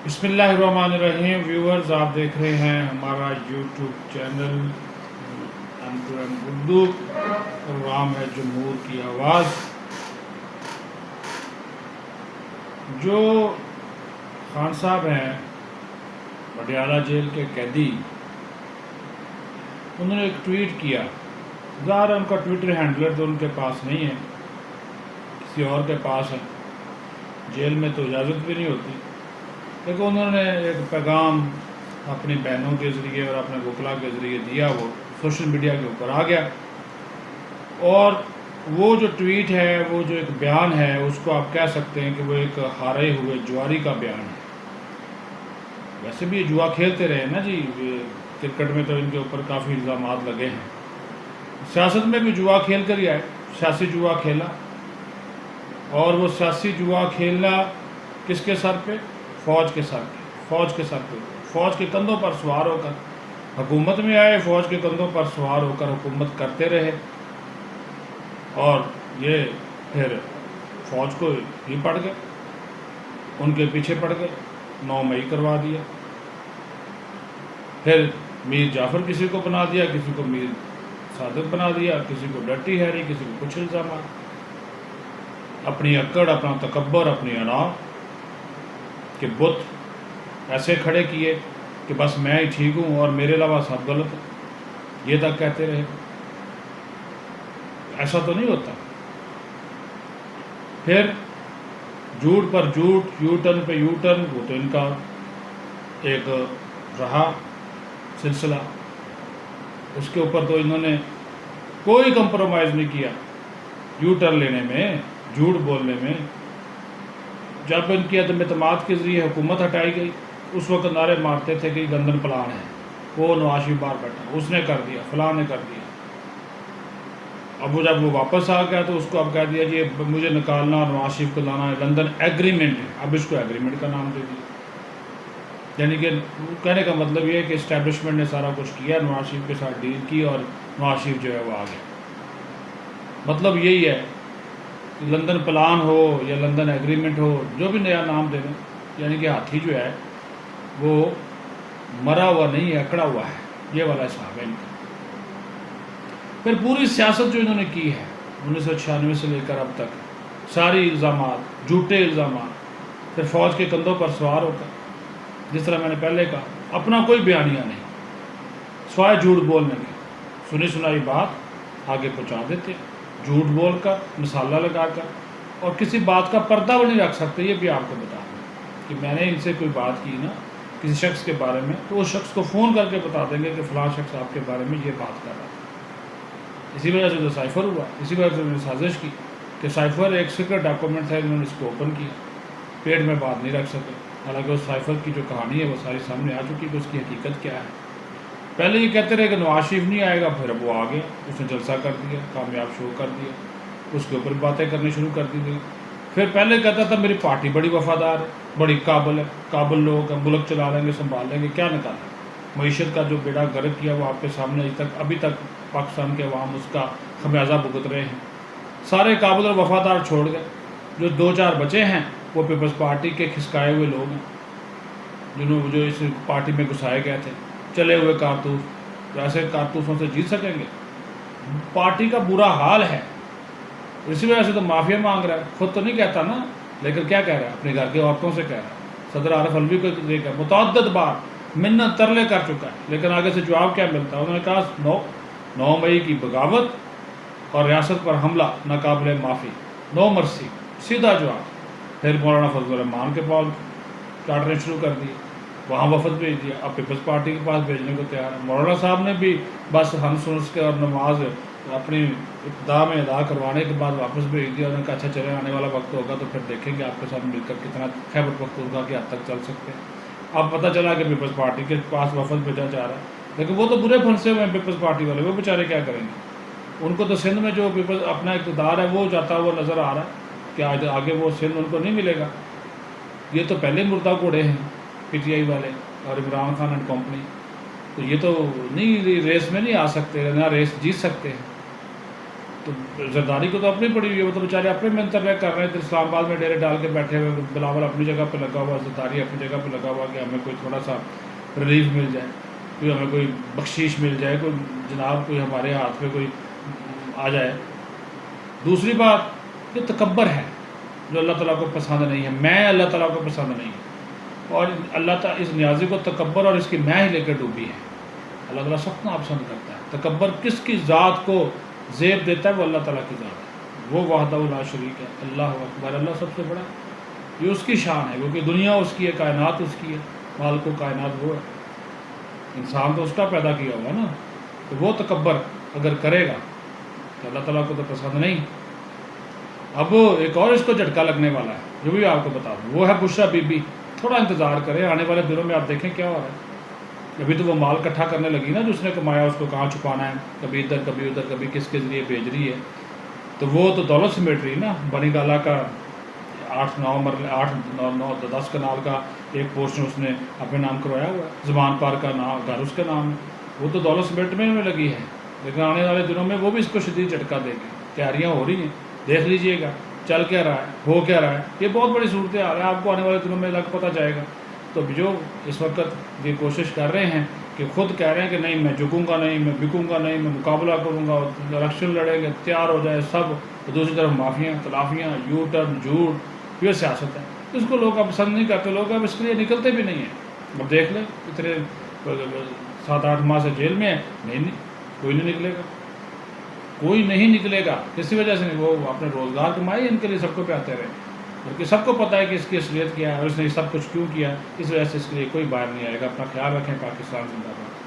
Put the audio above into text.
بسم اللہ الرحمن الرحیم ویورز، آپ دیکھ رہے ہیں ہمارا YouTube channel M2M Urdu, programme ہے جمہور کی آواز۔ جو خان صاحب ہیں پٹیالہ جیل کے قیدی، انہوں نے ایک ٹویٹ کیا۔ ظاہر ان کا ٹویٹر ہینڈلر تو ان کے پاس نہیں ہے، کسی اور کے پاس ہے، جیل میں تو اجازت بھی نہیں ہوتی، لیکن انہوں نے ایک پیغام اپنی بہنوں کے ذریعے اور اپنے وکلا کے ذریعے دیا، وہ سوشل میڈیا کے اوپر آ گیا، اور وہ جو ٹویٹ ہے، وہ جو ایک بیان ہے، اس کو آپ کہہ سکتے ہیں کہ وہ ایک ہارے ہوئے جواری کا بیان ہے۔ ویسے بھی یہ جوا کھیلتے رہے نا جی، کرکٹ میں تو ان کے اوپر کافی الزامات لگے ہیں، سیاست میں بھی جوا کھیل کر ہی آئے، سیاسی جوا کھیلا، اور وہ سیاسی جوا کھیلنا کس کے سر پہ؟ فوج کے سر پہ، فوج کے سر پہ، فوج کے کندھوں پر سوار ہو کر حکومت میں آئے، فوج کے کندھوں پر سوار ہو کر حکومت کرتے رہے، اور یہ پھر فوج کو ہی پڑ گئے، ان کے پیچھے پڑ گئے، 9 مئی کروا دیا، پھر میر جعفر کسی کو بنا دیا، کسی کو میر صادق بنا دیا، کسی کو ڈرٹی ہیری، کسی کو کچھ الزامات، اپنی اکڑ، اپنا تکبر، اپنی انا کہ بت ایسے کھڑے کیے کہ بس میں ہی ٹھیک ہوں اور میرے علاوہ سب غلط ہیں، یہ تک کہتے رہے۔ ایسا تو نہیں ہوتا۔ پھر جھوٹ پر جھوٹ، یو ٹرن پہ یو ٹرن، وہ تو ان کا ایک رہا سلسلہ، اس کے اوپر تو انہوں نے کوئی کمپرومائز نہیں کیا یو ٹرن لینے میں، جھوٹ بولنے میں۔ جب ان کی عدم اعتماد کے ذریعے حکومت ہٹائی گئی، اس وقت نعرے مارتے تھے کہ لندن پلان ہے، وہ نواز شریف باہر بیٹھا، اس نے کر دیا، فلاں نے کر دیا۔ اب وہ جب وہ واپس آ گیا تو اس کو اب کہہ دیا جی مجھے نکالنا اور نواز شریف کو لانا ہے، لندن ایگریمنٹ ہے، اب اس کو ایگریمنٹ کا نام دے دیا۔ یعنی کہ کہنے کا مطلب یہ ہے کہ اسٹیبلشمنٹ نے سارا کچھ کیا، نواز شریف کے ساتھ ڈیل کی، اور نواز شریف جو ہے وہ آ گیا۔ مطلب یہی ہے، لندن پلان ہو یا لندن ایگریمنٹ ہو، جو بھی نیا نام دے دیں، یعنی کہ ہاتھی جو ہے وہ مرا ہوا نہیں ہے، اکڑا ہوا ہے، یہ والا حساب ہے ان کا۔ پھر پوری سیاست جو انہوں نے کی ہے 1996 سے لے کر اب تک، ساری الزامات، جھوٹے الزامات، پھر فوج کے کندھوں پر سوار ہو کر، جس طرح میں نے پہلے کہا، اپنا کوئی بیانیہ نہیں، سوائے جھوٹ بولنے کے، سنی سنائی بات آگے پہنچا دیتے، جھوٹ بول کر، مسالہ لگا کر، اور کسی بات کا پردہ بھی نہیں رکھ سکتے۔ یہ بھی آپ کو بتا دیں کہ میں نے ان سے کوئی بات کی نا کسی شخص کے بارے میں، تو اس شخص کو فون کر کے بتا دیں گے کہ فلاں شخص آپ کے بارے میں یہ بات کر رہا تھا۔ اسی وجہ سے تو سائفر ہوا، اسی وجہ سے میں نے سازش کی کہ سائفر ایک سیکرٹ ڈاکومنٹ تھا، انہوں نے اس کو اوپن کیا، پیٹ میں بات نہیں رکھ سکے، حالانکہ اس سائفر کی جو کہانی ہے وہ ساری سامنے آ چکی کہ اس کی حقیقت کیا ہے۔ پہلے یہ کہتے رہے کہ نواز شریف نہیں آئے گا، پھر اب وہ آ گیا، اس نے جلسہ کر دیا، کامیاب شو کر دیا، اس کے اوپر باتیں کرنی شروع کر دی گئی۔ پھر پہلے کہتا تھا میری پارٹی بڑی وفادار ہے، بڑی قابل ہے، قابل لوگ ہیں، ملک چلا لیں گے، سنبھال لیں گے، کیا نکالا؟ معیشت کا جو بیڑا غرق کیا وہ آپ کے سامنے ابھی تک پاکستان کے عوام اس کا خمیازہ بھگت رہے ہیں۔ سارے قابل اور وفادار چھوڑ گئے، جو 2-4 بچے ہیں وہ پیپلز پارٹی کے کھسکائے ہوئے لوگ ہیں، جو اس پارٹی میں گھسائے گئے تھے، چلے ہوئے کارتوس، ایسے کارتوسوں سے جیت سکیں گے؟ پارٹی کا برا حال ہے، اسی وجہ سے تو معافیا مانگ رہا ہے، خود تو نہیں کہتا نا، لیکن کیا کہہ رہا ہے؟ اپنے گھر کے عورتوں سے کہہ رہا ہے۔ صدر عارف علوی کو دیکھا، متعدد بار منت ترلے کر چکا ہے، لیکن آگے سے جواب کیا ملتا ہے؟ انہوں نے کہا 9 مئی کی بغاوت اور ریاست پر حملہ ناقابل معافی، نو مرسی، سیدھا جواب۔ پھر مولانا فضل الرحمان کے پاس چاٹنے شروع کر دیے، وہاں وفد بھیج دیا، اب پیپلز پارٹی کے پاس بھیجنے کو تیار ہے۔ مولانا صاحب نے بھی بس ہم سنس کے اور نماز اپنی ابتدا میں ادا کروانے کے بعد واپس بھیج دیا، انہوں نے کہا اچھا چلے، آنے والا وقت ہوگا تو پھر دیکھیں گے آپ کے ساتھ مل کر کتنا خیبر پختونخوا کی حد تک چل سکتے ہیں۔ اب پتہ چلا کہ پیپلز پارٹی کے پاس وفد بھیجا جا رہا ہے، لیکن وہ تو برے پھنسے ہوئے ہیں پیپلز پارٹی والے، وہ بیچارے کیا کریں گے؟ ان کو تو سندھ میں جو پیپلز اپنا اقتدار ہے وہ جاتا ہوا نظر آ رہا ہے کہ آگے وہ سندھ ان کو نہیں ملے گا۔ یہ تو پہلے مردہ گھوڑے ہیں PTI والے اور عمران خان اینڈ کمپنی، تو یہ تو نہیں ریس میں نہیں آ سکتے، نہ ریس جیت سکتے ہیں۔ تو زرداری کو تو اپنی پڑی ہوئی ہے، وہ تو بیچارے اپنے میں انترلیک کر رہے ہیں، تو اسلام آباد میں ڈیرے ڈال کے بیٹھے ہوئے، بلاول اپنی جگہ پہ لگا ہوا، زرداری اپنی جگہ پہ لگا ہوا کہ ہمیں کوئی تھوڑا سا ریلیف مل جائے، کوئی ہمیں کوئی بخشش مل جائے، کوئی جناب کوئی ہمارے ہاتھ میں کوئی آ جائے۔ دوسری بات یہ تکبر ہے جو اللہ تعالیٰ کو پسند نہیں ہے، میں اللہ تعالیٰ کو پسند نہیں ہے، اور اللہ تعالیٰ اس نیازی کو تکبر اور اس کی میں ہی لے کر ڈوبی ہے۔ اللہ تعالیٰ سخت ناپسند کرتا ہے۔ تکبر کس کی ذات کو زیب دیتا ہے؟ وہ اللہ تعالیٰ کی ذات ہے، وہ وحدہ لا شریک ہے، اللہ اکبر، اللہ سب سے بڑا ہے، یہ اس کی شان ہے، کیونکہ دنیا اس کی ہے، کائنات اس کی ہے، مالک و کائنات وہ ہے، انسان تو اس کا پیدا کیا ہوگا نا، تو وہ تکبر اگر کرے گا تو اللہ تعالیٰ کو تو پسند نہیں۔ اب ایک اور اس کو جھٹکا لگنے والا ہے، جو بھی آپ کو بتا دوں، وہ ہے بشریٰ بی بی۔ تھوڑا انتظار کریں، آنے والے دنوں میں آپ دیکھیں کیا ہو رہا ہے۔ ابھی تو وہ مال اکٹھا کرنے لگی نا، جو اس نے کمایا اس کو کہاں چھپانا ہے، کبھی ادھر کبھی ادھر، کبھی کس کے ذریعے بھیج رہی ہے، تو وہ تو دولت سمیٹ رہی نا۔ بنی گالا کا 8-9-10 کنال کا ایک پورشن اس نے اپنے نام کروایا ہوا ہے، زمان پار کا نام گھر اس کے نام ہے، وہ تو دولت سمیٹنے میں لگی ہے، لیکن آنے والے دنوں میں وہ بھی اس کو شدید جھٹکا دے گی۔ تیاریاں ہو رہی ہیں، دیکھ لیجئے گا چل کیا رہا ہے، ہو کیا رہا ہے، یہ بہت بڑی صورتحال ہے، آپ کو آنے والے دنوں میں لگ پتہ جائے گا۔ تو جو اس وقت یہ کوشش کر رہے ہیں کہ خود کہہ رہے ہیں کہ نہیں میں جھکوں گا نہیں، میں بکوں گا نہیں، میں مقابلہ کروں گا، الیکشن لڑیں گے، تیار ہو جائے سب، تو دوسری طرف مافیاں، تلافیاں، یو ٹرن، جھوٹ، یہ سیاست ہے۔ اس کو لوگ اب پسند نہیں کرتے، لوگ اب اس کے لیے نکلتے بھی نہیں ہیں۔ اب دیکھ لیں اتنے 7-8 ماہ سے جیل میں ہے، نہیں کوئی نہیں نکلے گا، کوئی نہیں نکلے گا، کسی وجہ سے نہیں، وہ اپنے روزگار کمائے ان کے لیے سب کو پہ آتے رہے، کیونکہ سب کو پتہ ہے کہ اس کی اصلیت کیا ہے اور اس نے سب کچھ کیوں کیا، اس وجہ سے اس کے لیے کوئی باہر نہیں آئے گا۔ اپنا خیال رکھیں، پاکستان زندہ باد۔